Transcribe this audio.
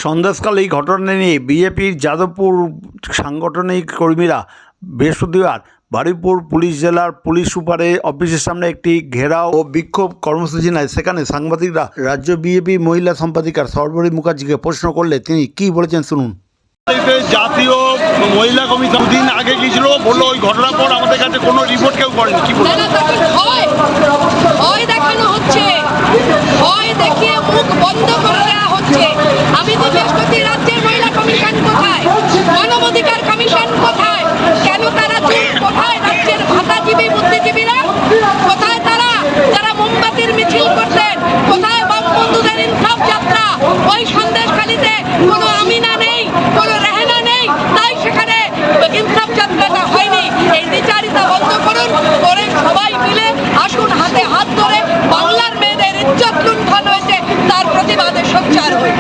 সন্দেশখালী এই ঘটনা নিয়ে বিজেপির যাদবপুর সাংগঠনিক কর্মীরা বৃহস্পতিবার বারুইপুর পুলিশ জেলার পুলিশ সুপারের অফিসের সামনে একটি ঘেরাও ও বিক্ষোভ কর্মসূচি নেয়। সেখানে সাংবাদিকরা রাজ্য বিজেপি মহিলা সম্পাদিকা সর্বরী মুখার্জিকে প্রশ্ন করলে তিনি কি বলেছেন শুনুন। জাতীয় মহিলা কমিশন দিন আগে গিয়েছিল, বললো ওই ঘটনার পর আমাদের কাছে কোনো রিপোর্ট কেউ করেনি। কি ভয় দেখানো হচ্ছে, ভয় দেখিয়ে মুখ বন্ধ করে দেওয়া হচ্ছে। আমি জিজ্ঞেস করছি, রাজ্যের মহিলা কমিশন কোথায়? মানবাধিকার কমিশন কোথায়? কেন তারা চুপ? কোথায় রাজ্যের ভাতাজীবী বুদ্ধিজীবীরা? কোথায় তারা যারা মোমবাতির মিছিল করতেন? কোথায় বঙ্গবন্ধুদের ইনসাফ যাত্রা? ওই সন্দেশখালীতে কোনো আমিনা নেই, কোনো রেহেনা নেই, তাই সেখানে ইনসাফ যাত্রাটা হয়নি। এই বিচারিতা বন্ধ করুন, করে সবাই মিলে আসুন হাতে হাত ধরে বাংলার মেয়েদের ইজ্জত লুণ্ঠন হয়েছে তার প্রতিবাদে সোচ্চার হই।